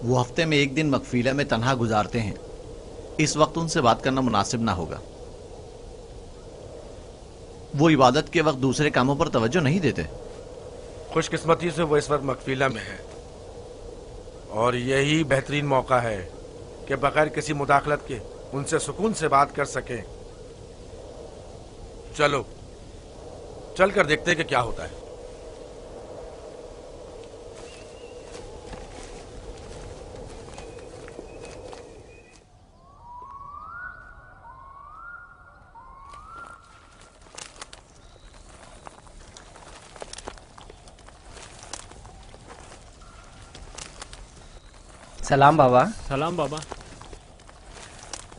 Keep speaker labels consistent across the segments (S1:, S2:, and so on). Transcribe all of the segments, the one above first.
S1: वो हफ्ते में एक दिन मकफीला में तन्हा गुजारते हैं। इस वक्त उनसे बात करना मुनासिब ना होगा। वो इबादत के वक्त दूसरे कामों पर तवज्जो नहीं देते।
S2: खुशकिस्मती से वो इस वक्त मकफीला में है और यही बेहतरीन मौका है कि बगैर किसी मुदाखलत के उनसे सुकून से बात कर सकें। चलो चल कर देखते हैं कि क्या होता है।
S3: सलाम बाबा।
S4: सलाम बाबा।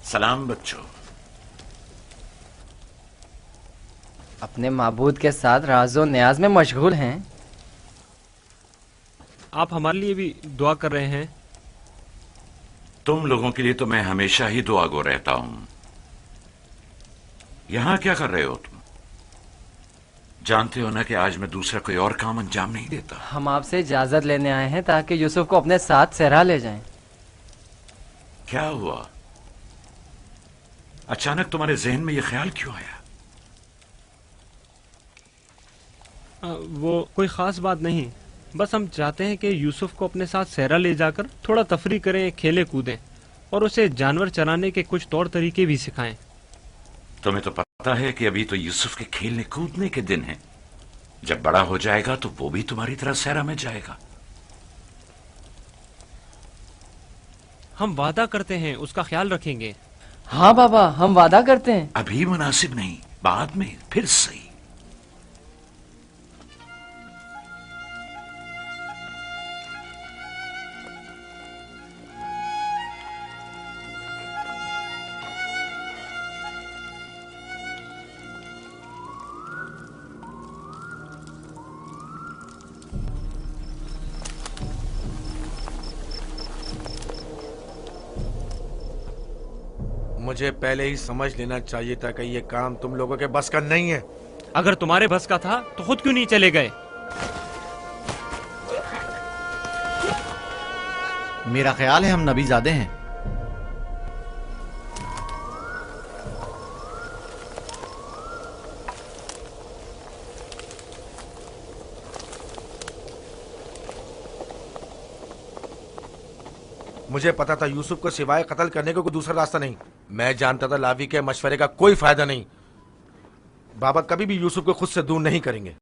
S5: सलाम बच्चों।
S3: अपने माबूद के साथ राज़ो न्याज में मशगूल हैं।
S4: आप हमारे लिए भी दुआ कर रहे हैं।
S5: तुम लोगों के लिए तो मैं हमेशा ही दुआगो रहता हूं। यहां क्या कर रहे हो तुम? जानते हो ना कि आज मैं दूसरा कोई और काम अंजाम नहीं देता।
S3: हम आपसे इजाजत लेने आए हैं ताकि यूसुफ को अपने साथ सहरा ले जाएं।
S5: क्या हुआ? अचानक तुम्हारे जहन में यह ख्याल क्यों आया?
S4: वो कोई खास बात नहीं, बस हम चाहते हैं कि यूसुफ को अपने साथ सहरा ले जाकर थोड़ा तफरी करें, खेले कूदें और उसे जानवर चराने के कुछ तौर तरीके भी सिखाएं।
S5: तुम्हें तो पता है कि अभी तो यूसुफ के खेलने कूदने के दिन हैं। जब बड़ा हो जाएगा तो वो भी तुम्हारी तरह सहरा में जाएगा।
S4: हम वादा करते हैं उसका ख्याल रखेंगे।
S3: हाँ बाबा, हम वादा करते हैं।
S5: अभी मुनासिब नहीं, बाद में फिर सही।
S2: मुझे पहले ही समझ लेना चाहिए था कि ये काम तुम लोगों के बस का नहीं है।
S4: अगर तुम्हारे बस का था तो खुद क्यों नहीं चले गए?
S1: मेरा ख्याल है हम नबीजादे हैं।
S2: मुझे पता था यूसुफ को सिवाय कत्ल करने का कोई दूसरा रास्ता नहीं। मैं जानता था लावी के मशवरे का कोई फायदा नहीं। बाबा कभी भी यूसुफ को खुद से दूर नहीं करेंगे।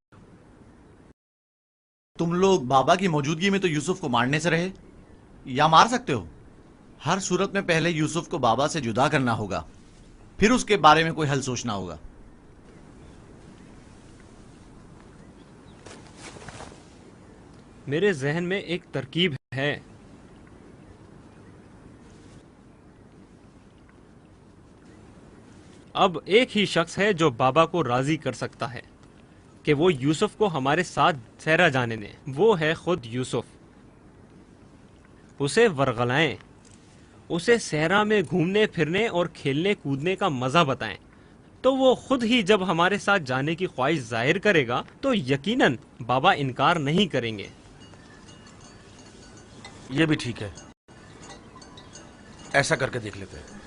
S1: तुम लोग बाबा की मौजूदगी में तो यूसुफ को मारने से रहे या मार सकते हो। हर सूरत में पहले यूसुफ को बाबा से जुदा करना होगा, फिर उसके बारे में कोई हल सोचना होगा।
S4: मेरे जहन में एक तरकीब है। अब एक ही शख्स है जो बाबा को राजी कर सकता है कि वो यूसुफ को हमारे साथ सहरा जाने दें। वो है खुद यूसुफ। उसे वरगलाएं, उसे सहरा में घूमने फिरने और खेलने कूदने का मजा बताएं, तो वो खुद ही जब हमारे साथ जाने की ख्वाहिश जाहिर करेगा तो यकीनन बाबा इनकार नहीं करेंगे।
S2: ये भी ठीक है, ऐसा करके देख लेते हैं।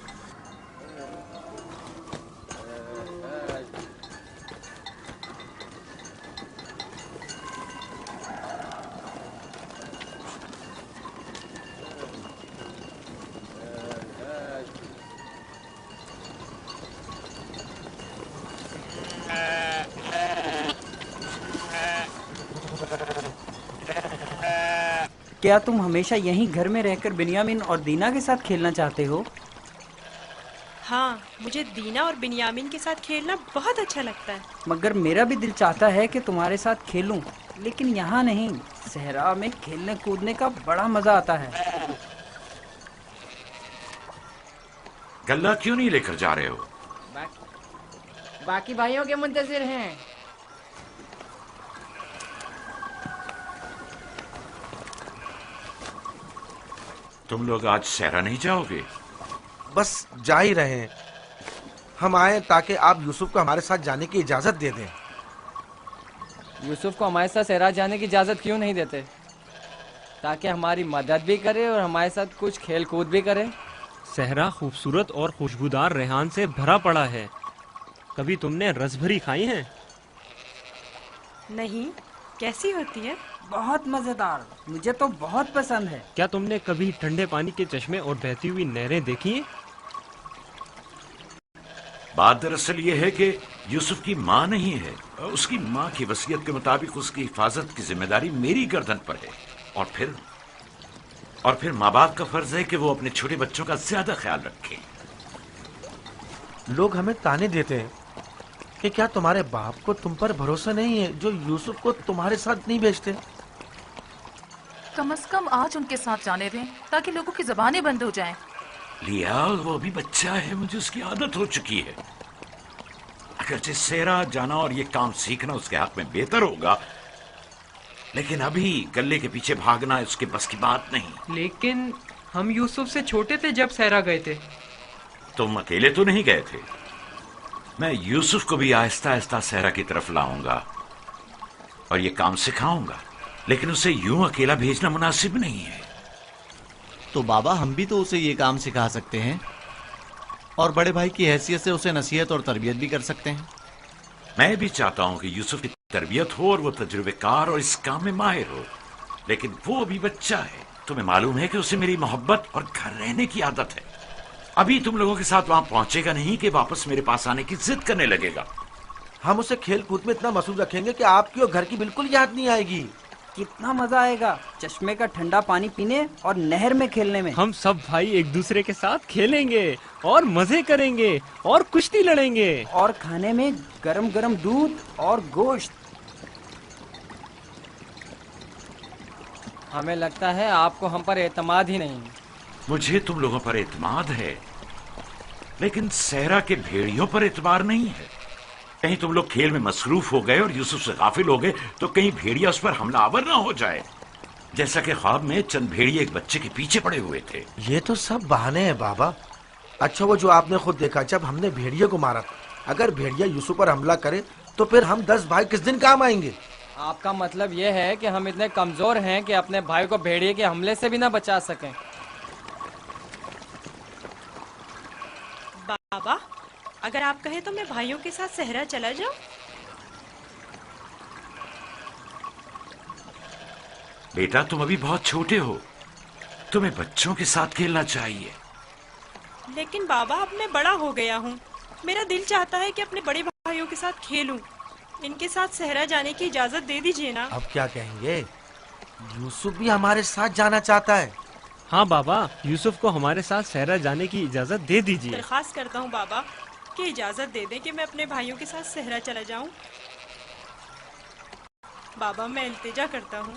S6: क्या तुम हमेशा यहीं घर में रहकर बिन्यामिन और दीना के साथ खेलना चाहते हो?
S7: हाँ, मुझे दीना और बिन्यामिन के साथ खेलना बहुत अच्छा लगता है।
S6: मगर मेरा भी दिल चाहता है कि तुम्हारे साथ खेलूं, लेकिन यहाँ नहीं। सहरा में खेलने कूदने का बड़ा मजा आता है।
S5: गल्ला क्यों नहीं लेकर जा रहे हो?
S3: बाकी भाइयों के मुंतजिर हैं।
S5: तुम लोग आज सहरा नहीं जाओगे?
S2: बस जा ही रहे हैं। हम आए ताकि आप यूसुफ को हमारे साथ जाने की इजाजत दे दें।
S3: यूसुफ को हमारे साथ सहरा जाने की इजाजत क्यों नहीं देते? ताकि हमारी मदद भी करे और हमारे साथ कुछ खेल कूद भी करे।
S4: सहरा खूबसूरत और खुशबूदार रेहान से भरा पड़ा है। कभी तुमने रसभरी खाई है?
S7: नहीं, कैसी होती है?
S6: बहुत मजेदार, मुझे तो बहुत पसंद है।
S4: क्या तुमने कभी ठंडे पानी के चश्मे और बहती हुई नहरें देखी हैं?
S5: बात दरअसल ये है कि यूसुफ की माँ नहीं है। उसकी माँ की वसीयत के मुताबिक उसकी हिफाजत की जिम्मेदारी मेरी गर्दन पर है। और फिर माँ बाप का फर्ज है कि वो अपने छोटे बच्चों का ज्यादा ख्याल रखें।
S2: लोग हमें ताने देते हैं कि क्या तुम्हारे बाप को तुम पर भरोसा नहीं है जो यूसुफ को तुम्हारे साथ नहीं भेजते।
S8: कम से कम आज उनके साथ जाने दें ताकि लोगों की जबानें बंद हो जाएं।
S5: लिया, वो अभी बच्चा है, मुझे उसकी आदत हो चुकी है। अगरचे सेरा जाना और ये काम सीखना उसके हक में बेहतर होगा, लेकिन अभी गले के पीछे भागना उसके बस की बात नहीं।
S9: लेकिन हम यूसुफ से छोटे थे जब सहरा गए थे।
S5: तुम अकेले तो नहीं गए थे। मैं यूसुफ को भी आहिस्ता आहिस्ता सहरा की तरफ लाऊंगा और ये काम सिखाऊंगा, लेकिन उसे यूं अकेला भेजना मुनासिब नहीं है।
S1: तो बाबा, हम भी तो उसे ये काम सिखा सकते हैं और बड़े भाई की हैसियत से उसे नसीहत और तरबियत भी कर सकते हैं।
S5: मैं भी चाहता हूं कि यूसुफ की तरबियत हो और वो तजुर्बेकार और इस काम में माहिर हो, लेकिन वो अभी बच्चा है। तुम्हें मालूम है कि उसे मेरी मोहब्बत और घर रहने की आदत है। अभी तुम लोगों के साथ वहां पहुंचेगा नहीं कि वापस मेरे पास आने की जिद करने लगेगा।
S2: हम उसे खेल कूद में इतना मसरूफ रखेंगे कि आपकी और घर की बिल्कुल याद नहीं आएगी।
S6: कितना मजा आएगा चश्मे का ठंडा पानी पीने और नहर में खेलने में।
S4: हम सब भाई एक दूसरे के साथ खेलेंगे और मजे करेंगे और कुश्ती लड़ेंगे
S6: और खाने में गरम गरम दूध और गोश्त।
S3: हमें लगता है आपको हम पर एतमाद ही नहीं।
S5: मुझे तुम लोगों पर एतमाद है, लेकिन सहरा के भेड़ियों पर एतबार नहीं है। कहीं तुम लोग खेल में मसरूफ हो गए और यूसुफ से गाफिल हो गए तो कहीं भेड़िया उस पर हमलावर ना हो जाए, जैसा कि ख्वाब में चंद भेड़िए एक बच्चे के पीछे पड़े हुए थे।
S2: ये तो सब बहाने हैं बाबा। अच्छा, वो जो आपने खुद देखा जब हमने भेड़िए को मारा था, अगर भेड़िया यूसुफ पर हमला करे तो फिर हम 10 भाई किस दिन काम आएंगे?
S3: आपका मतलब ये है कि हम इतने कमजोर हैं कि अपने भाई को भेड़िए के हमले से भी ना बचा सकें।
S7: बाबा, अगर आप कहें तो मैं भाइयों के साथ सहरा चला जाऊं?
S5: बेटा, तुम अभी बहुत छोटे हो, तुम्हें बच्चों के साथ खेलना चाहिए।
S7: लेकिन बाबा, अब मैं बड़ा हो गया हूँ। मेरा दिल चाहता है कि अपने बड़े भाइयों के साथ खेलूं। इनके साथ सहरा जाने की इजाजत दे दीजिए ना।
S2: अब क्या कहेंगे? यूसुफ भी हमारे साथ जाना चाहता है।
S4: हाँ बाबा, यूसुफ को हमारे साथ सहरा जाने की इजाजत दे दीजिए।
S7: दरख्वास्त करता हूँ बाबा कि इजाजत दे दें कि मैं अपने भाइयों के साथ सहरा चला जाऊं। बाबा, मैं इल्तिजा करता हूँ।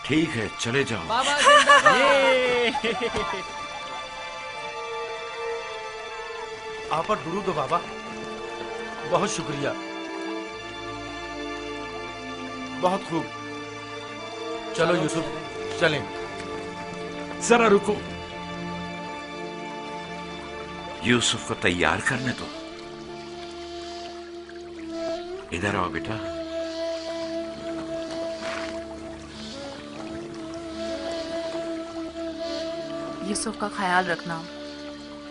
S5: ठीक है, चले जाओ।
S3: बाबा जिंदाबाद।
S2: आप पर दुरूद हो बाबा, बहुत शुक्रिया, बहुत खूब। चलो यूसुफ, चलें।
S5: जरा रुको, यूसुफ को तैयार करने दो। इधर आओ बेटा।
S8: यूसुफ का ख्याल रखना,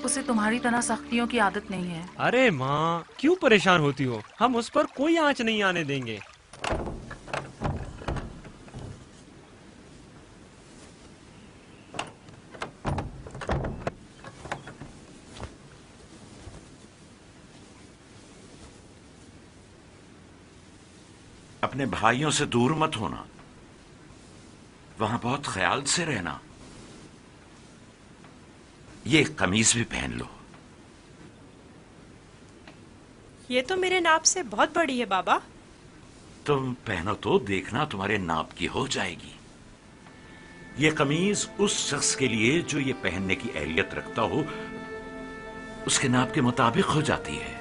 S8: उसे तुम्हारी तरह सख्तियों की आदत नहीं है।
S4: अरे माँ, क्यों परेशान होती हो? हम उस पर कोई आंच नहीं आने देंगे।
S5: अपने भाइयों से दूर मत होना, वहां बहुत ख्याल से रहना। ये कमीज भी पहन लो।
S7: ये तो मेरे नाप से बहुत बड़ी है बाबा।
S5: तुम पहनो तो देखना तुम्हारे नाप की हो जाएगी। ये कमीज उस शख्स के लिए जो ये पहनने की अहलियत रखता हो, उसके नाप के मुताबिक हो जाती है।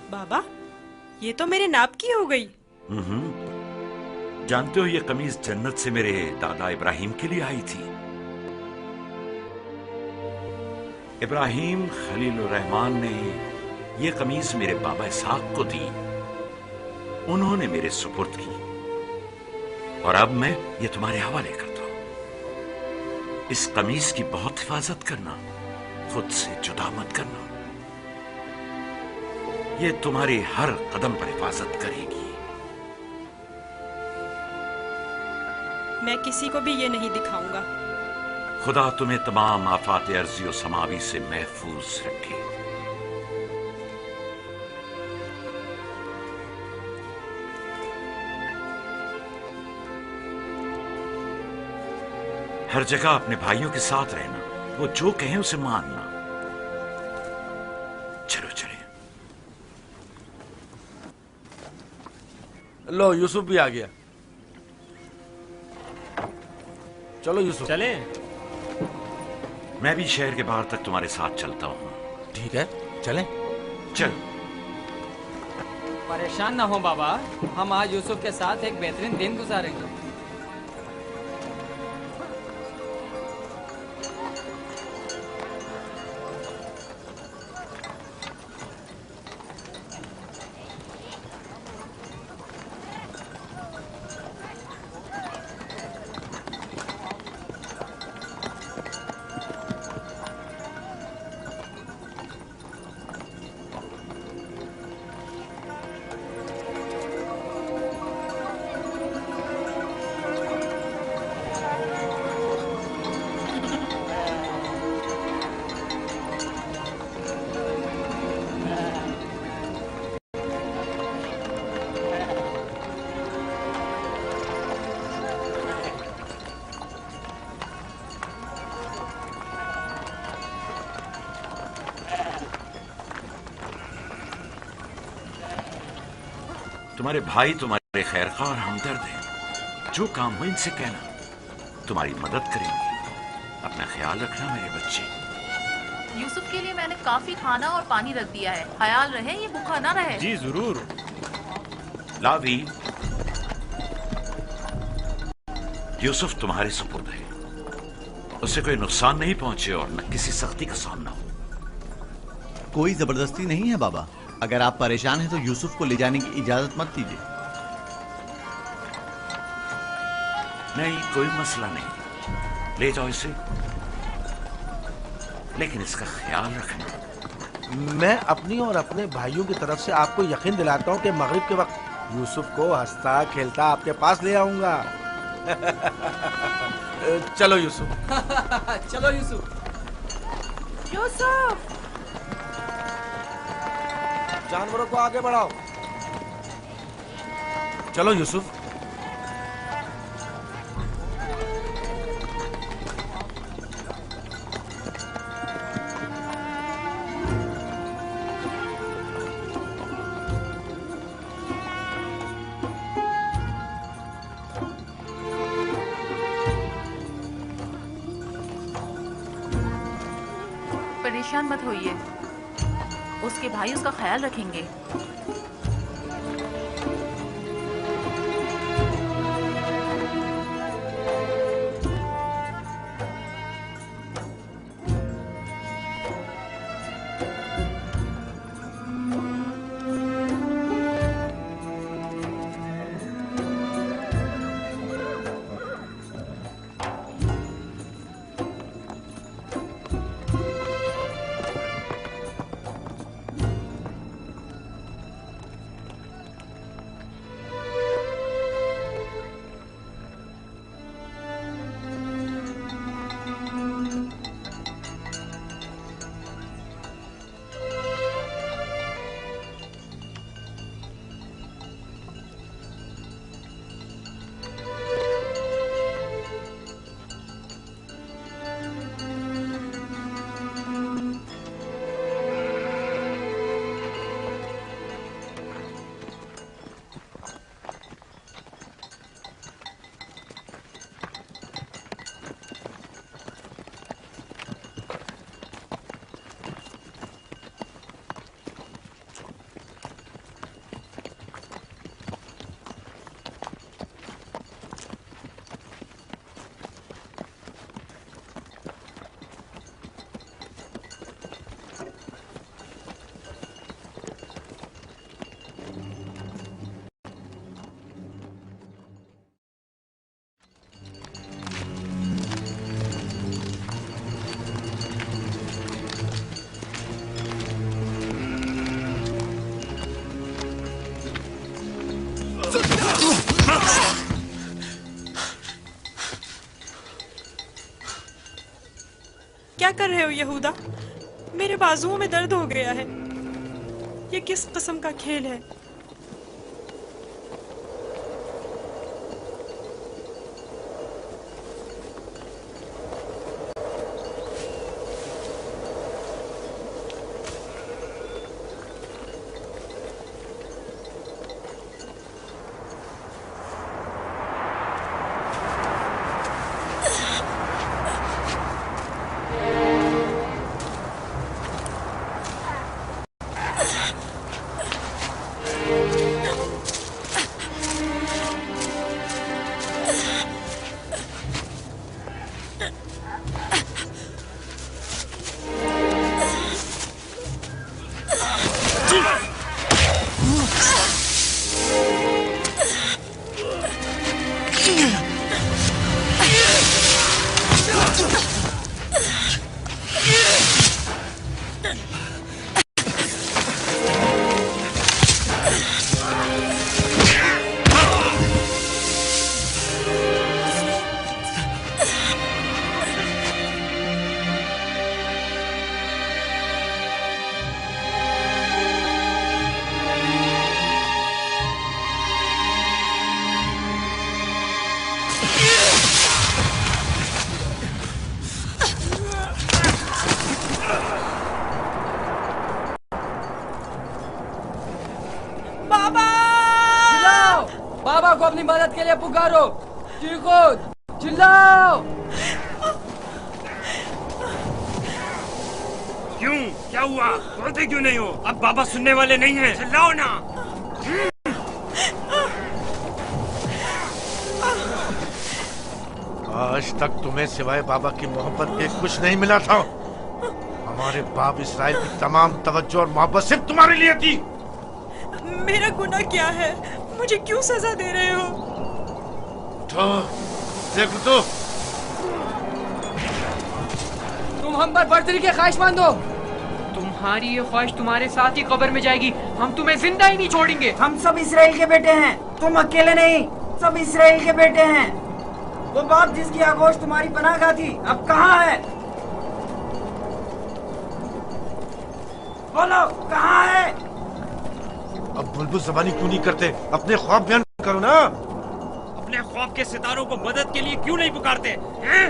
S7: बाबा, ये तो मेरे नाप की हो गई।
S5: जानते हो ये कमीज जन्नत से मेरे दादा इब्राहिम के लिए आई थी। इब्राहिम खलीलुर रहमान ने ये कमीज मेरे बाबा इसहाक को दी, उन्होंने मेरे सुपुर्द की, और अब मैं ये तुम्हारे हवाले करता हूं। इस कमीज की बहुत हिफाजत करना, खुद से जुदा मत करना, ये तुम्हारी हर कदम पर हिफाजत करेगी।
S7: मैं किसी को भी ये नहीं दिखाऊंगा।
S5: खुदा तुम्हें तमाम आफात अर्जी और समावी से महफूज रखे। हर जगह अपने भाइयों के साथ रहना, वो जो कहें उसे मानना। चलो चले।
S2: लो यूसुफ भी आ गया। चलो यूसुफ।
S4: चले।
S5: मैं भी शहर के बाहर तक तुम्हारे साथ चलता हूँ।
S2: ठीक है, चलें।
S5: चल।
S3: परेशान ना हो बाबा, हम आज यूसुफ के साथ एक बेहतरीन दिन गुजारेंगे।
S5: तुम्हारे भाई तुम्हारे खैरखा और हमदर्द हैं। जो काम हो इनसे कहना, तुम्हारी मदद करेंगे। अपना ख्याल रखना मेरे बच्चे।
S8: यूसुफ के लिए मैंने काफी खाना और पानी रख दिया है, ख्याल रहे ये भूखा ना रहे।
S4: जी जरूर।
S5: लावी, यूसुफ तुम्हारे सुपुर्द है, उसे कोई नुकसान नहीं पहुंचे और न किसी सख्ती का सामना हो।
S1: कोई जबरदस्ती नहीं है बाबा। अगर आप परेशान हैं तो यूसुफ को ले जाने की इजाजत मत दीजिए।
S5: नहीं, कोई मसला नहीं, ले जाओ इसे, लेकिन इसका ख्याल रखना।
S2: मैं अपनी और अपने भाइयों की तरफ से आपको यकीन दिलाता हूँ कि मगरिब के वक्त यूसुफ को हंसता खेलता आपके पास ले आऊंगा। चलो यूसुफ।
S3: चलो यूसुफ।
S8: यूसुफ!
S2: जानवरों को आगे बढ़ाओ। चलो यूसुफ।
S8: परेशान मत होइए, उसके भाई उसका ख्याल रखेंगे।
S7: क्या कर रहे हो यहूदा? मेरे बाजुओं में दर्द हो गया है। ये किस किस्म का खेल है?
S3: बाबा को अपनी मदद के लिए पुकारो। चीखो, चिल्लाओ।
S4: क्यों? क्या हुआ? बोलते क्यों नहीं हो? अब बाबा सुनने वाले नहीं हैं। चिल्लाओ ना।
S2: आज तक तुम्हें सिवाय बाबा की मोहब्बत के कुछ नहीं मिला था। हमारे बाप इसराइल की तमाम तवज्जो और मोहब्बत सिर्फ तुम्हारे लिए थी।
S7: मेरा गुनाह क्या है? मुझे क्यों सजा दे रहे हो?
S2: तो देखो तो
S3: तुम हम पर बर्तरी के ख्वाहिशमंद हो।
S9: तुम्हारी ये ख्वाहिश तुम्हारे साथ ही कब्र में जाएगी। हम तुम्हें जिंदा ही नहीं छोड़ेंगे।
S6: हम सब इसराइल के बेटे हैं, तुम अकेले नहीं, सब इसराइल के बेटे हैं। वो बाप जिसकी आगोश तुम्हारी पनाह थी, अब कहाँ है? बोलो, कहाँ है?
S2: अब बुलबुल ज़बानी क्यों नहीं करते? अपने ख्वाब बयान करो ना।
S4: अपने ख्वाब के सितारों को मदद के लिए क्यों नहीं पुकारते हैं?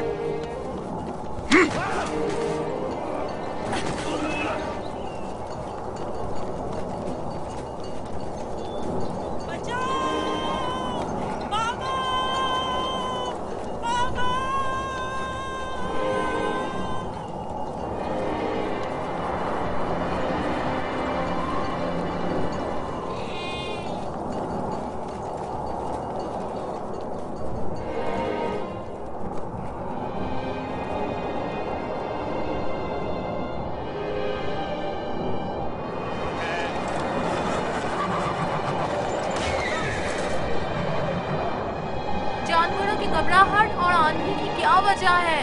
S8: जानवरों की घबराहट और आंधी की क्या वजह है?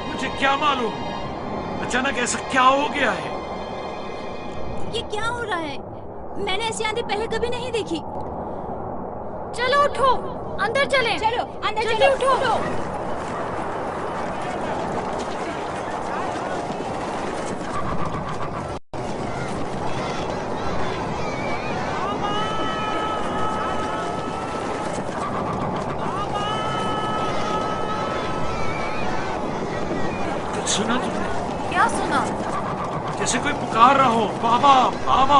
S5: मुझे क्या मालूम, अचानक ऐसा क्या हो गया है?
S10: ये क्या हो रहा है? मैंने ऐसी आंधी पहले कभी नहीं देखी।
S8: चलो उठो, अंदर चलें।
S10: चलो अंदर
S8: जल्दी
S10: चलो,
S8: उठो।
S5: सुना तुमने?
S8: क्या सुना?
S5: जैसे कोई पुकार रहा हो, बाबा बाबा।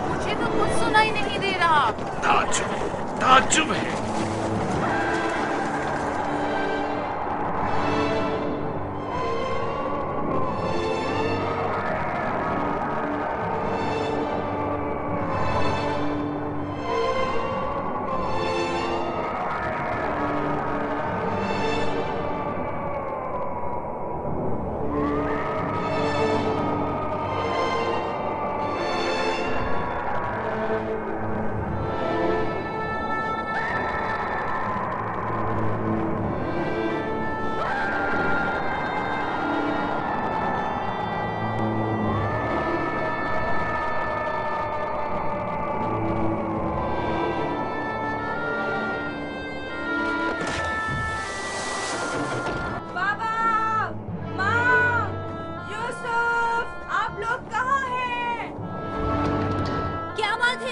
S8: मुझे तो कुछ सुनाई नहीं दे रहा।
S5: ताज्जुब है।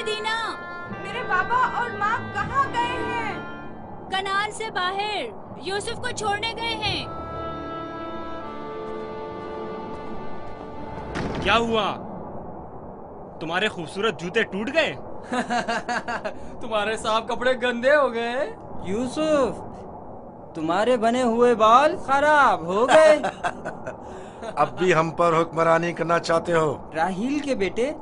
S10: मदीना,
S11: मेरे बाबा और माँ कहाँ गए हैं?
S10: कनान से बाहर यूसुफ को छोड़ने गए हैं।
S4: क्या हुआ? तुम्हारे खूबसूरत जूते टूट गए?
S3: तुम्हारे साफ कपड़े गंदे हो गए।
S6: यूसुफ, तुम्हारे बने हुए बाल खराब हो गए।
S2: अब भी हम पर हुक्मरानी करना चाहते हो?
S6: राहील के बेटे,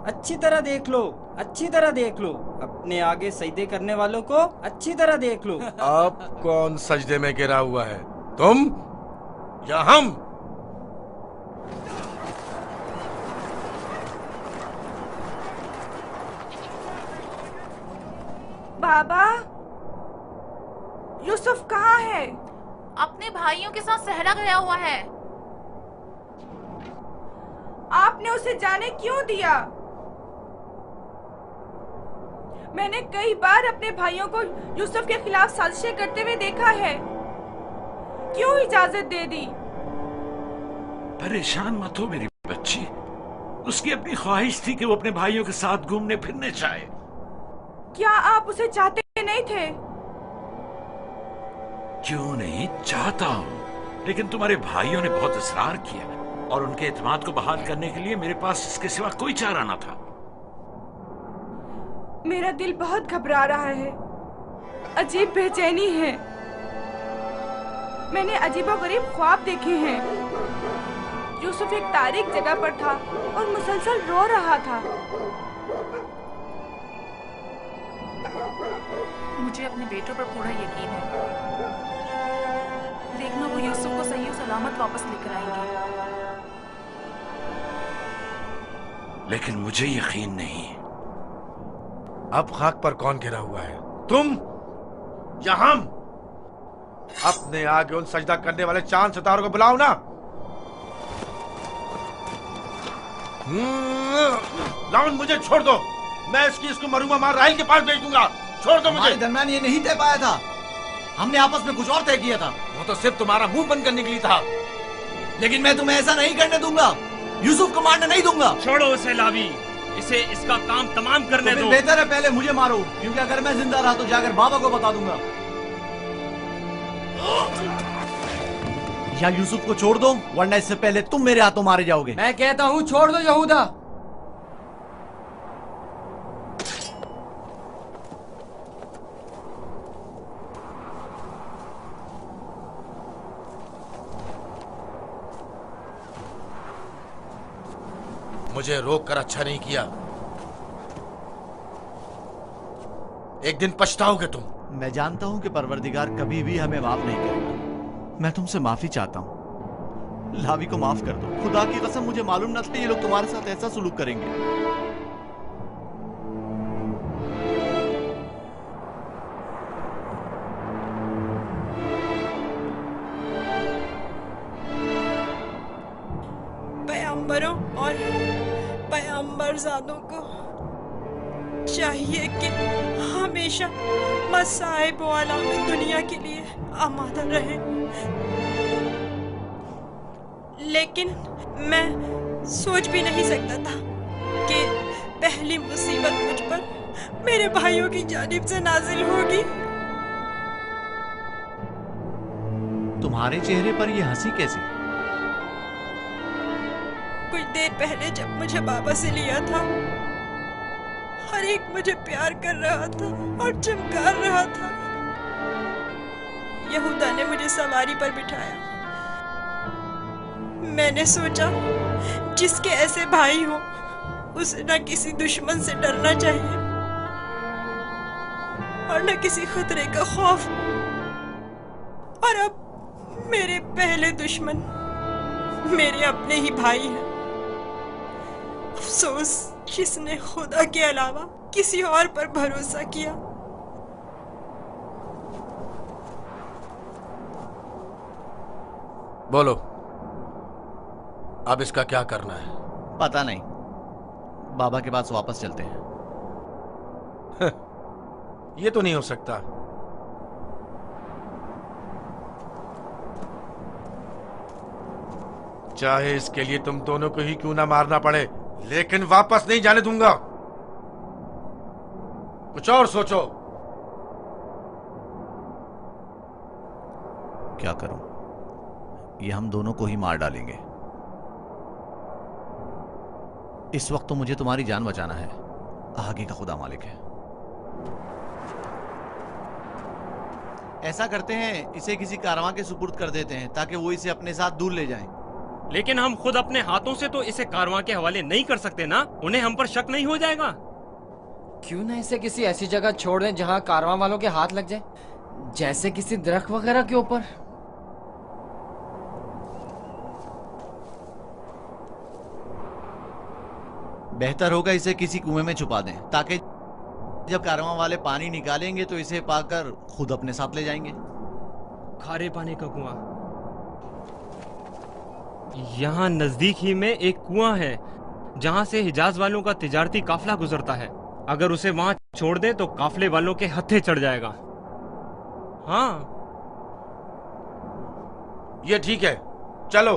S6: अच्छी तरह देख लो, अच्छी तरह देख लो। अपने आगे सजदे करने वालों को अच्छी तरह देख लो।
S2: अब कौन सजदे में गिरा हुआ है, तुम या हम?
S11: बाबा, यूसुफ कहाँ है?
S8: अपने भाइयों के साथ सहरा गया हुआ है।
S11: आपने उसे जाने क्यों दिया? मैंने कई बार अपने भाइयों को यूसुफ के खिलाफ साजिशें करते हुए देखा है। क्यों इजाजत दे दी?
S5: परेशान मत हो मेरी बच्ची, उसकी अपनी ख्वाहिश थी कि वो अपने भाइयों के साथ घूमने फिरने जाए।
S11: क्या आप उसे चाहते नहीं थे?
S5: क्यों नहीं, चाहता हूँ, लेकिन तुम्हारे भाइयों ने बहुत इसरार किया और उनके एतमाद को बहाल करने के लिए मेरे पास इसके सिवा कोई चारा न था।
S11: मेरा दिल बहुत घबरा रहा है, अजीब बेचैनी है। मैंने अजीबोगरीब ख्वाब देखे हैं। यूसुफ एक तारीक जगह पर था और मुसलसल रो रहा था।
S8: मुझे अपने बेटों पर पूरा यकीन है। देखना, वो यूसुफ को सही और सलामत वापस लेकर आएंगे।
S5: लेकिन मुझे यकीन नहीं।
S2: अब खाक पर कौन गिरा हुआ है, तुम या हम? अपने आगे उन सजदा करने वाले चांद सितारों को बुलाओ ना। लाउन, मुझे छोड़ दो। मैं इसको मरूमा मार राहिल के पास भेज दूंगा। छोड़ दो मुझे।
S1: दरमियान ये नहीं तय पाया था, हमने आपस में कुछ और तय किया था।
S2: वो तो सिर्फ तुम्हारा मुंह बंद करने के लिए था।
S1: लेकिन मैं तुम्हें ऐसा नहीं करने दूंगा, यूसुफ को मारने नहीं दूंगा।
S4: छोड़ो उसे लावी, इसे इसका काम तमाम करने दो।
S1: बेहतर है पहले मुझे मारो, क्योंकि अगर मैं जिंदा रहा तो जाकर बाबा को बता दूंगा। या यूसुफ को छोड़ दो, वरना इससे पहले तुम मेरे हाथों मारे जाओगे।
S3: मैं कहता हूँ छोड़ दो यहूदा।
S2: मुझे रोक कर अच्छा नहीं किया। एक दिन पछताओगे तुम।
S1: मैं जानता हूं कि परवरदिगार कभी भी हमें माफ नहीं करेगा। मैं तुमसे माफी चाहता हूं, लावी को माफ कर दो। खुदा की कसम, मुझे मालूम न था ये लोग तुम्हारे साथ ऐसा सुलूक करेंगे।
S7: पैगंबरों और पैगंबरजादों को चाहिए कि हमेशा मसाइब व आलाम दुनिया के लिए आमादा रहे। लेकिन मैं सोच भी नहीं सकता था कि पहली मुसीबत मुझ पर मेरे भाइयों की जानिब से नाजिल होगी।
S1: तुम्हारे चेहरे पर यह हंसी कैसी?
S7: कुछ देर पहले जब मुझे बाबा से लिया था, हर एक मुझे प्यार कर रहा था और चमकार रहा था। यहूदा ने मुझे सवारी पर बिठाया। मैंने सोचा जिसके ऐसे भाई हो उसे न किसी दुश्मन से डरना चाहिए और न किसी खतरे का खौफ। और अब मेरे पहले दुश्मन मेरे अपने ही भाई हैं। अफसोस जिसने खुदा के अलावा किसी और पर भरोसा किया।
S2: बोलो, अब इसका क्या करना है?
S1: पता नहीं, बाबा के पास वापस चलते हैं।
S2: ये तो नहीं हो सकता। चाहे इसके लिए तुम दोनों को ही क्यों ना मारना पड़े, लेकिन वापस नहीं जाने दूंगा। कुछ और सोचो।
S1: क्या करूं? ये हम दोनों को ही मार डालेंगे। इस वक्त तो मुझे तुम्हारी जान बचाना है, आगे का खुदा मालिक है। ऐसा करते हैं, इसे किसी कारवां के सुपुर्द कर देते हैं ताकि वो इसे अपने साथ दूर ले जाएं।
S4: लेकिन हम खुद अपने हाथों से तो इसे कारवां के हवाले नहीं कर सकते ना, उन्हें हम पर शक नहीं हो जाएगा?
S3: क्यों ना इसे किसी ऐसी जगह छोड़ दें जहां कारवां वालों के हाथ लग जाए, जैसे किसी दरख्त वगैरह के ऊपर।
S1: बेहतर होगा इसे किसी कुएं में छुपा दें ताकि जब कारवां वाले पानी निकालेंगे तो इसे पाकर खुद अपने साथ ले जाएंगे।
S4: खारे पानी का कुआं। यहाँ नजदीक ही में एक कुआं है जहाँ से हिजाज वालों का तिजारती काफिला गुजरता है। अगर उसे वहाँ छोड़ दें तो काफिले वालों के हत्थे चढ़ जाएगा। हाँ,
S2: ये ठीक है, चलो।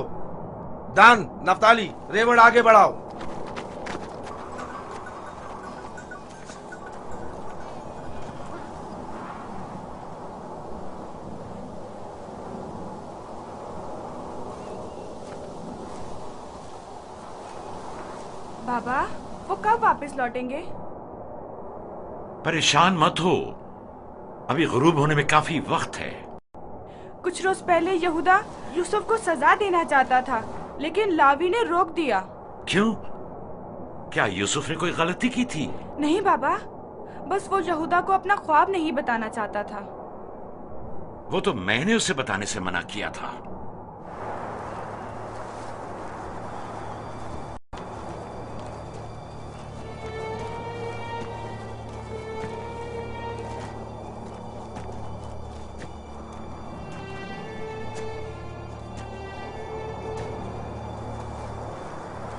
S2: दान, नफ्ताली, रेवड़ आगे बढ़ाओ।
S11: बाबा, वो कब वापस लौटेंगे?
S5: परेशान मत हो, अभी गुरूब होने में काफी वक्त है।
S11: कुछ रोज पहले यहूदा यूसुफ को सजा देना चाहता था, लेकिन लावी ने रोक दिया।
S5: क्यों? क्या यूसुफ ने कोई गलती की थी?
S11: नहीं बाबा, बस वो यहूदा को अपना ख्वाब नहीं बताना चाहता था।
S5: वो तो मैंने उसे बताने से मना किया था।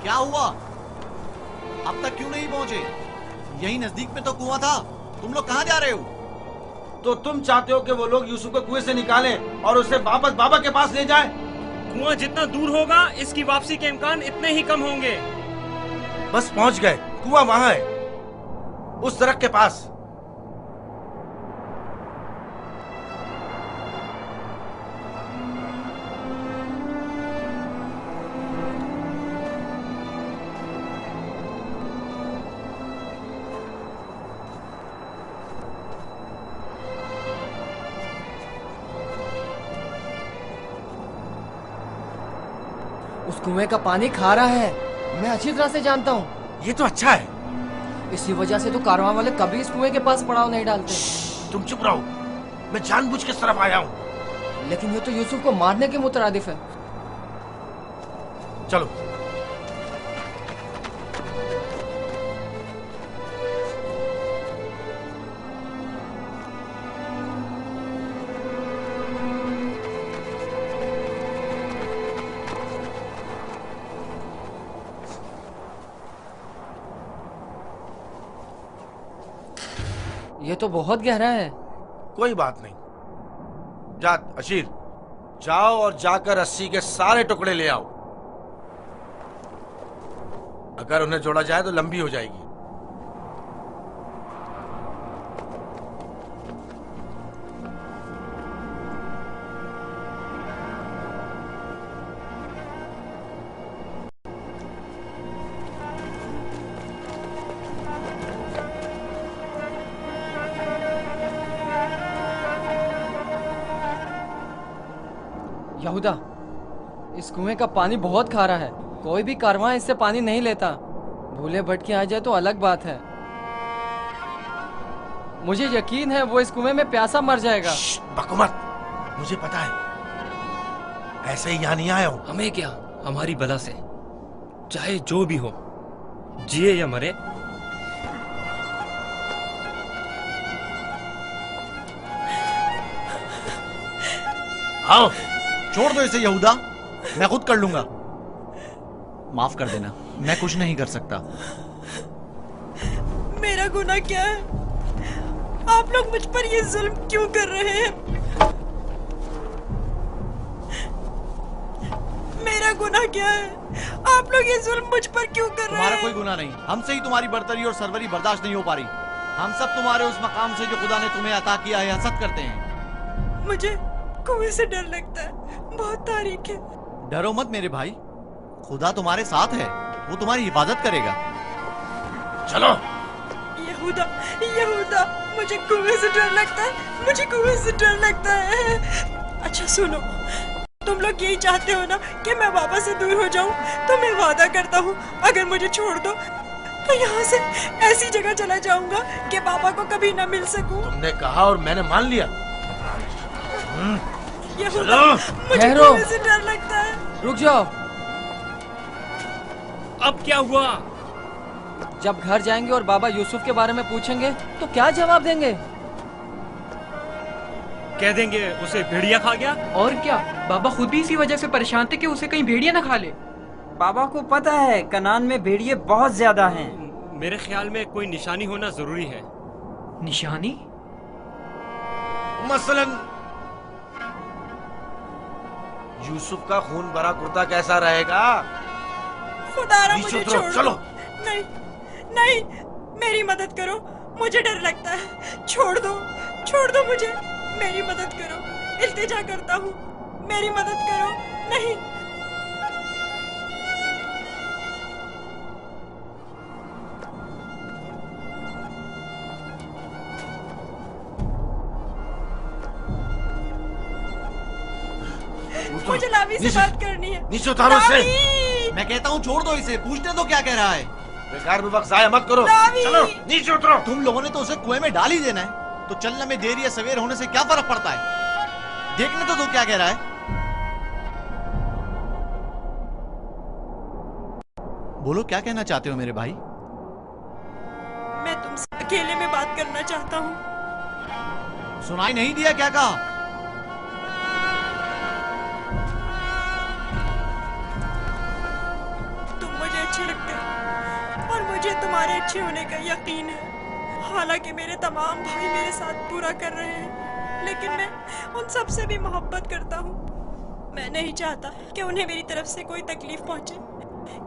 S1: क्या हुआ? अब तक क्यों नहीं पहुंचे? यही नजदीक में तो कुआं था। तुम लोग कहां जा रहे हो?
S2: तो तुम चाहते हो कि वो लोग यूसुफ को कुएं से निकालें और उसे वापस बाबा के पास ले जाएं?
S4: कुआं जितना दूर होगा इसकी वापसी के इम्कान इतने ही कम होंगे।
S2: बस पहुंच गए, कुआं वहां है, उस दरख्त के पास।
S3: उस कुएं का पानी खारा है, मैं अच्छी तरह से जानता हूँ।
S2: ये तो अच्छा है।
S3: इसी वजह से तो कारवां वाले कभी इस कुएं के पास पड़ाव नहीं डालते।
S2: तुम चुप रहो, मैं जानबूझ के इस तरफ आया हूँ।
S3: लेकिन ये तो यूसुफ को मारने के मुतरादिफ है।
S2: चलो।
S3: ये तो बहुत गहरा है।
S2: कोई बात नहीं। जा अशीर, जाओ और जाकर रस्सी के सारे टुकड़े ले आओ। अगर उन्हें जोड़ा जाए तो लंबी हो जाएगी।
S3: यहूदा, इस कुएं का पानी बहुत खारा है, कोई भी कारवां इससे पानी नहीं लेता। भूले भटके आ जाए तो अलग बात है। मुझे यकीन है वो इस कुएं में प्यासा मर जाएगा।
S2: बको मत, मुझे पता है। ऐसे ही यहाँ नहीं आया हूँ।
S4: हमें क्या, हमारी बला से चाहे जो भी हो, जिए या मरे,
S1: आओ। छोड़ दो इसे यहूदा, मैं खुद कर लूंगा। माफ कर देना, मैं कुछ नहीं कर सकता।
S7: मेरा गुनाह क्या है? आप लोग मुझ पर ये जुल्म क्यों कर रहे हैं? मेरा गुनाह क्या है? आप लोग ये जुल्म मुझ पर क्यों कर रहे हैं?
S1: तुम्हारा कोई गुनाह नहीं, हमसे ही तुम्हारी बर्तरी और सरवरी बर्दाश्त नहीं हो पा रही। हम सब तुम्हारे उस मकाम से जो खुदा ने तुम्हें अता किया है हसद करते हैं।
S7: मुझे कुएं से डर लगता है, बहुत तारीख है।
S1: डरो मत मेरे भाई, खुदा तुम्हारे साथ है, वो तुम्हारी हिफाजत करेगा।
S5: चलो।
S7: यहूदा, यहूदा, मुझे कुएं से डर लगता है, मुझे कुएं से डर लगता है। अच्छा सुनो, तुम लोग यही चाहते हो ना कि मैं बाबा से दूर हो जाऊं, तो मैं वादा करता हूँ अगर मुझे छोड़ दो तो यहाँ से ऐसी जगह चला जाऊंगा कि बाबा को कभी ना मिल सकूं।
S2: तुमने कहा और मैंने मान लिया।
S7: यहूदा, मुझे
S3: ठहरो।
S7: कुएं से डर लगता है।
S3: रुक जाओ।
S4: अब क्या हुआ?
S3: जब घर जाएंगे और बाबा यूसुफ के बारे में पूछेंगे तो क्या जवाब देंगे?
S4: कह देंगे उसे भेड़िया खा गया।
S9: और क्या, बाबा खुद भी इसी वजह से परेशान थे कि उसे कहीं भेड़िया ना खा ले।
S6: बाबा को पता है कनान में भेड़िए बहुत ज्यादा हैं।
S4: मेरे ख्याल में कोई निशानी होना जरूरी है।
S9: निशानी?
S2: मसलन यूसुफ का खून भरा कुर्ता कैसा रहेगा?
S7: खुदारा
S2: नीचे
S7: मुझे
S2: उतरो,
S7: छोड़
S2: चलो।
S7: दो। नहीं, नहीं, मेरी मदद करो, मुझे डर लगता है। छोड़ दो मुझे, मेरी मदद करो, इल्तिजा करता हूँ, मेरी मदद करो। नहीं। मुझे लावी से बात करनी है।
S2: नीचे उतारो इसे।
S7: लावी!
S1: मैं कहता हूँ छोड़ दो इसे, पूछने दो क्या कह रहा है।
S2: बेकार में वक्त जाया मत करो।
S7: लावी!
S2: चलो नीचे उतरो।
S1: तुम लोगों ने तो उसे कुएं में डाल ही देना है, तो चलने में देर या सवेर होने से क्या फर्क पड़ता है। देखने तो दो क्या कह रहा है। बोलो क्या कहना चाहते हो मेरे भाई।
S7: मैं तुमसे अकेले में बात करना चाहता हूँ।
S1: सुनाई नहीं दिया क्या कहा?
S7: तुम मुझे अच्छे लगते हो और मुझे तुम्हारे अच्छे होने का यकीन है। हालांकि मेरे तमाम भाई मेरे साथ पूरा कर रहे हैं, लेकिन मैं उन सब से भी मोहब्बत करता हूँ। मैं नहीं चाहता कि उन्हें मेरी तरफ से कोई तकलीफ पहुंचे।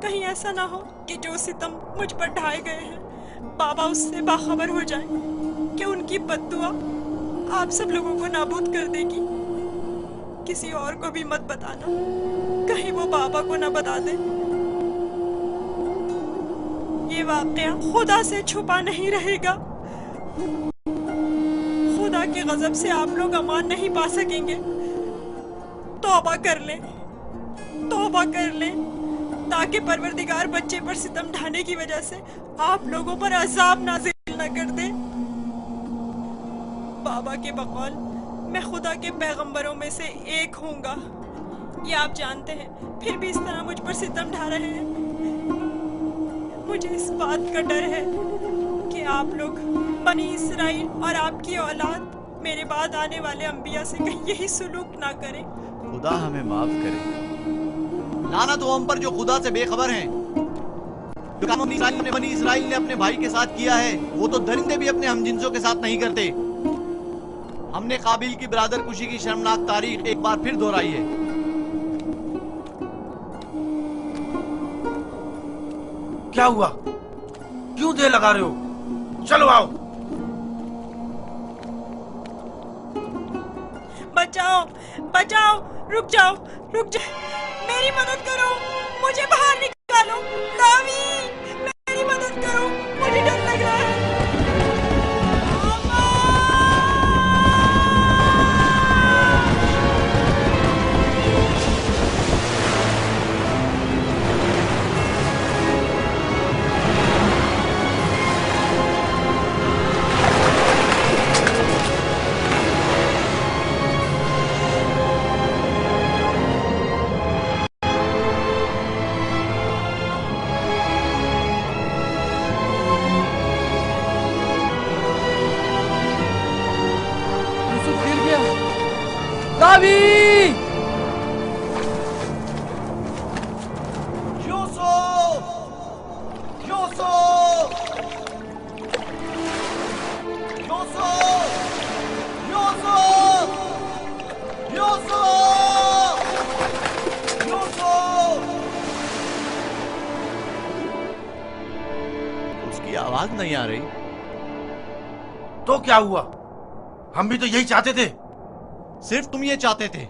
S7: कहीं ऐसा ना हो कि जो सितम मुझ पर ढाए गए हैं बाबा उससे बाखबर हो जाए कि उनकी बद्दुआ आप सब लोगों को नाबूद कर देगी। किसी और को भी मत बताना, कहीं वो बाबा को ना बता दे। ये वाकया खुदा से छुपा नहीं रहेगा। खुदा के गजब से आप लोग अमान नहीं पा सकेंगे। तौबा कर लें, तौबा कर लें, ताकि परवरदिगार बच्चे पर सितम ढाने की वजह से आप लोगों पर अजाब नाज़िल न कर दे। बाबा के बकौल मैं खुदा के पैगंबरों में से एक होऊंगा, ये आप जानते हैं, फिर भी इस तरह मुझ पर सितम ढा रहे हैं। मुझे इस बात का डर है कि आप लोग बनी इसराइल और आपकी औलाद मेरे बाद आने वाले अंबिया से कहीं यही सुलूक ना करें।
S1: खुदा हमें माफ करे। लानत हो हम पर जो खुदा से बेखबर हैं। जो काम बनी इसराइल ने अपने भाई के साथ किया है वो तो दरिंदे भी अपने हमजिंसों के साथ नहीं करते। हमने काबिल की बरादर कुशी की शर्मनाक तारीख एक बार फिर दोहराई है।
S2: क्या हुआ? क्यों देर लगा रहे हो? चलो आओ।
S7: बचाओ, बचाओ, रुक जाओ, रुक जाओ, मेरी मदद करो, मुझे बाहर निकालो। लावी, मेरी मदद करो, मुझे डर लग रहा है।
S3: लावी!
S1: यूसुफ! यूसुफ! यूसुफ! यूसुफ! यूसुफ! यूसुफ! उसकी आवाज नहीं आ रही।
S2: तो क्या हुआ? हम भी तो यही चाहते थे।
S1: सिर्फ तुम ये चाहते थे,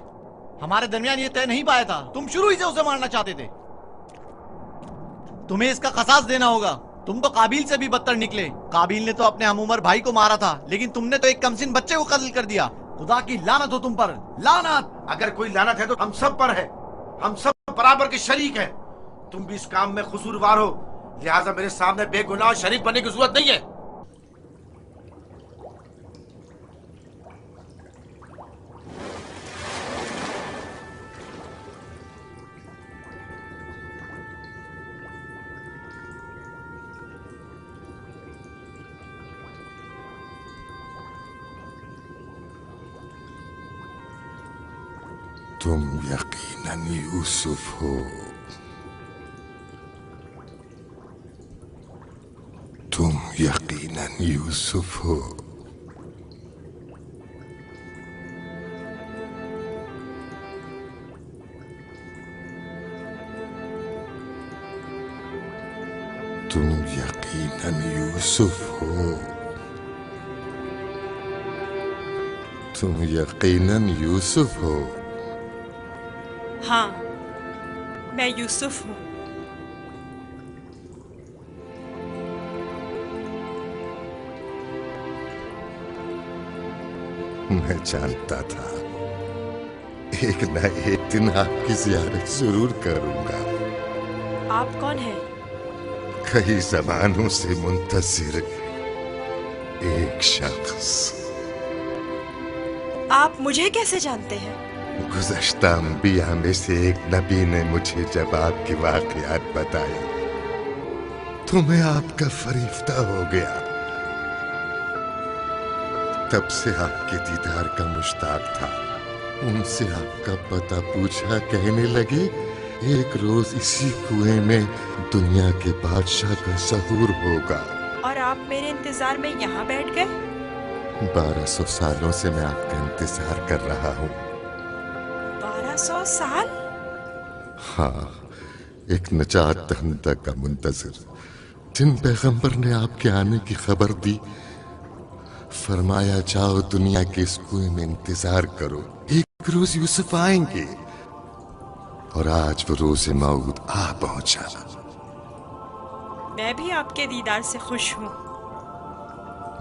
S1: हमारे दरमियान ये तय नहीं पाया था। तुम शुरू ही से उसे मारना चाहते थे। तुम्हें इसका कसास देना होगा। तुम तो काबिल से भी बदतर निकले। काबिल ने तो अपने हम उम्र भाई को मारा था, लेकिन तुमने तो एक कमसिन बच्चे को कत्ल कर दिया। खुदा की लानत हो तुम पर, लानत।
S2: अगर कोई लानत है तो हम सब पर है। हम सब बराबर के शरीक हैं। तुम भी इस काम में कसूरवार हो, लिहाजा मेरे सामने बेगुनाह शरीक बनने की जरूरत नहीं है।
S12: तुम यकीनन यूसुफ हो। तुम यकीनन यूसुफ हो। तुम यकीनन यूसुफ हो। तुम यकीनन यूसुफ हो।
S7: हाँ, मैं यूसुफ हूँ।
S12: मैं जानता था एक न एक दिन आपकी ज़ियारत जरूर करूंगा।
S7: आप कौन हैं?
S12: कई ज़मानों से मुंतज़िर एक शख्स।
S7: आप मुझे कैसे जानते हैं?
S12: गुज़श्ता अंबिया में से एक नबी ने मुझे जब आपके वाक़यात बताए तो मैं आपका फरिश्ता हो गया। तब से आपके दीदार का मुश्ताक था। उनसे आपका पता पूछा, कहने लगे एक रोज इसी कुएं में दुनिया के बादशाह का ज़हूर होगा।
S7: और आप मेरे इंतजार में यहाँ बैठ गए?
S12: 1200 सालों से मैं आपका इंतजार कर रहा हूँ।
S7: 1200 साल?
S12: हाँ, एक नजात दहिंदा का मुंतज़िर, जिन पैगंबर ने आपके आने की खबर दी, फरमाया जाओ दुनिया के इस कुएं में इंतजार करो, एक रोज यूसुफ आएंगे। और आज वो रोज़े मौद आ पहुंचा।
S7: मैं भी आपके दीदार से खुश हूँ।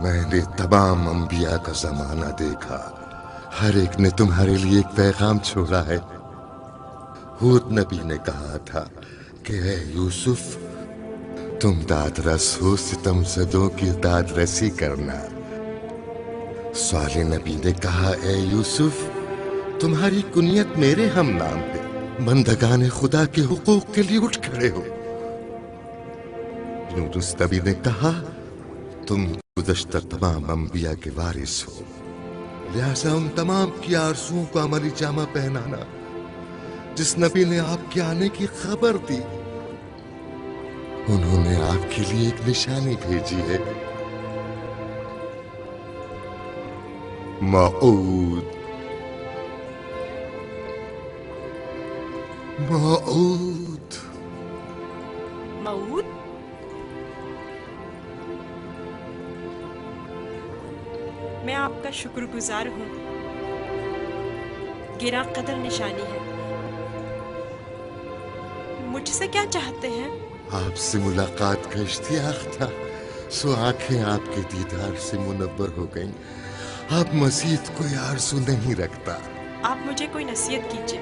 S12: मैंने तमाम अंबिया का जमाना देखा, हर एक ने तुम्हारे लिए एक पैगाम छोड़ा है। हूद नबी ने कहा था कि ऐ यूसुफ, तुम दादरस हो, सितम ज़दों की दादरसी करना। साले नबी ने कहा, ऐ यूसुफ, तुम्हारी कुनियत मेरे हम नाम है, बंदगान खुदा के हुकूक के लिए उठ खड़े हो। यूनुस नबी ने कहा, तुम गुज़श्ता तमाम अंबिया के वारिस हो, लिहाजा उन तमाम की आरज़ुओं को अमली जामा पहनाना। जिस नबी ने आपके आने की खबर दी, उन्होंने आपके लिए एक निशानी भेजी है, मऊद। मऊद।
S7: मऊद? मैं आपका शुक्रगुजार हूँ। गिरा कदर निशानी है। मुझसे क्या चाहते हैं?
S12: आपसे मुलाकात का इश्तियाक था, सो आंखें आपके दीदार से मुनव्वर हो गईं। आप मज़ीद कोई आरज़ू नहीं रखता।
S7: आप मुझे कोई नसीहत कीजिए,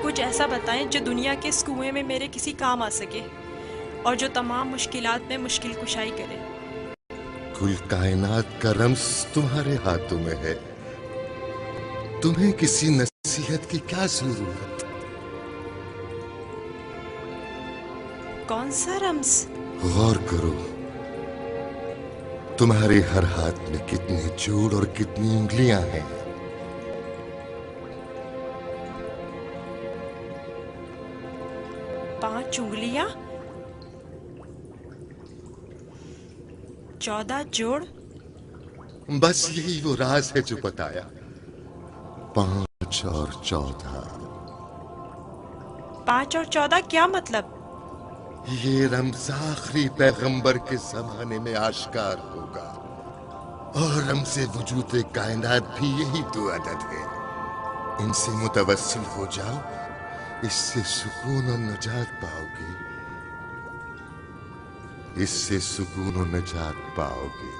S7: कुछ ऐसा बताएं जो दुनिया के इस कुएं में मेरे किसी काम आ सके और जो तमाम मुश्किलात में मुश्किल कुशाई करे।
S12: कुल कायनात का रम्स तुम्हारे हाथों में है, तुम्हें किसी नसीहत की क्या जरूरत?
S7: कौन सा रम्स?
S12: गौर करो, तुम्हारे हर हाथ में कितने जोड़ और कितनी उंगलियां हैं।
S7: 5 उंगलियां, 14 जोड़।
S12: बस यही वो राज है जो बताया, 5 और 14।
S7: 5 और 14 क्या मतलब?
S12: ये रम्ज आखिरी पैगंबर के जमाने में आश्कार होगा। और हमसे वजूद कायनात भी यही तो अदद है। इनसे मुतवस्सिल हो जाओ, इससे सुकून और नजात पाओगे, इससे सुकून और नजात पाओगे।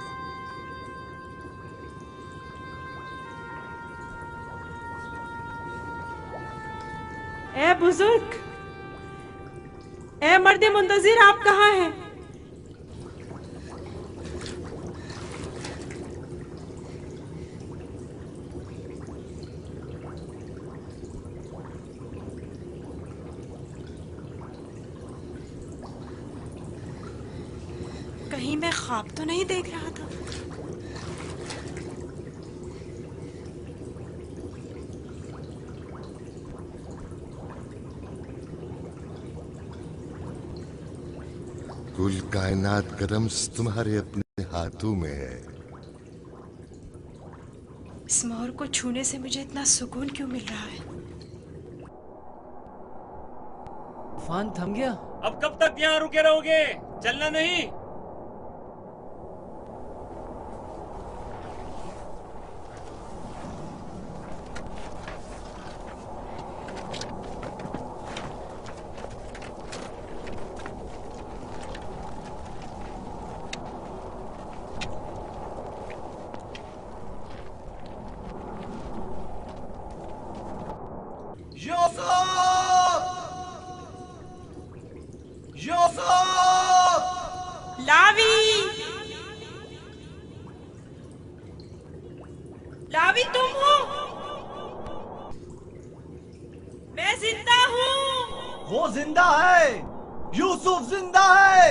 S11: ए बुजुर्ग, ए मर्द मुंतजिर, आप कहाँ हैं?
S7: कहीं मैं ख्वाब तो नहीं देख रहा था?
S12: कुल कायनात का रम्स तुम्हारे अपने हाथों में है।
S7: इस मोर को छूने से मुझे इतना सुकून क्यों मिल रहा है?
S3: तूफान थम गया।
S4: अब कब तक यहाँ रुके रहोगे? चलना नहीं?
S11: लावी, तुम हो? मैं जिंदा हूँ।
S1: वो जिंदा है, यूसुफ जिंदा है।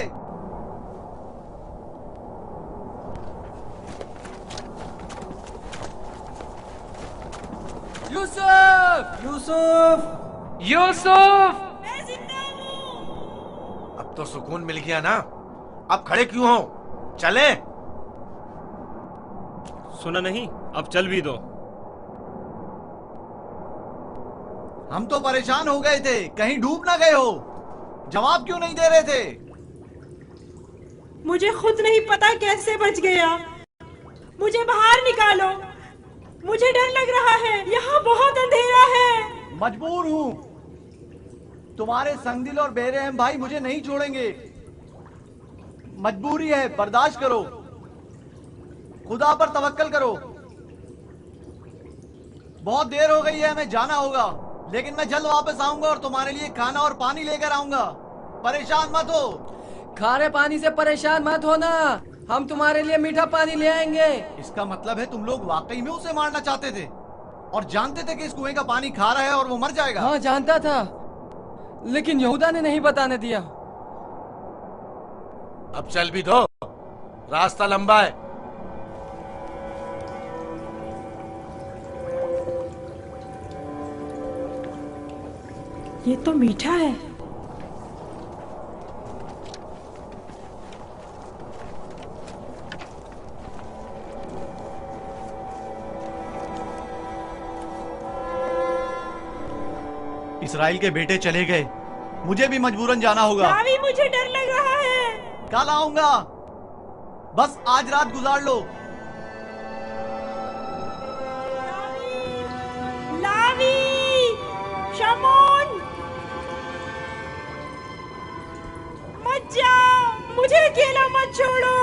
S3: यूसुफ!
S6: यूसुफ!
S9: यूसुफ!
S11: मैं जिंदा हूँ।
S2: अब तो सुकून मिल गया ना? अब खड़े क्यों हो? चले।
S4: सुना नहीं? अब चल भी दो।
S1: हम तो परेशान हो गए थे, कहीं डूब ना गए हो। जवाब क्यों नहीं दे रहे थे?
S11: मुझे खुद नहीं पता कैसे बच गया। मुझे बाहर निकालो, मुझे डर लग रहा है, यहाँ बहुत अंधेरा है।
S1: मजबूर हूँ। तुम्हारे संगदिल और बेरहम भाई मुझे नहीं छोड़ेंगे। मजबूरी है, बर्दाश्त करो। खुदा पर तवक्कल करो। बहुत देर हो गई है, हमें जाना होगा, लेकिन मैं जल्द वापस आऊंगा और तुम्हारे लिए खाना और पानी लेकर आऊंगा। परेशान मत हो।
S3: खारे पानी से परेशान मत होना, हम तुम्हारे लिए मीठा पानी ले आएंगे।
S1: इसका मतलब है तुम लोग वाकई में उसे मारना चाहते थे और जानते थे कि इस कुएं का पानी खारा है और वो मर जाएगा।
S3: हाँ, जानता था, लेकिन यहूदा ने नहीं बताने दिया।
S2: अब चल भी दो, रास्ता लंबा है।
S11: ये तो मीठा है।
S1: इसराइल के बेटे चले गए, मुझे भी मजबूरन जाना होगा।
S11: लावी, मुझे डर लग रहा है।
S1: कल आऊंगा, बस आज रात गुजार लो।
S11: लावी, शमोन, मत जाओ, मुझे अकेला मत छोड़ो।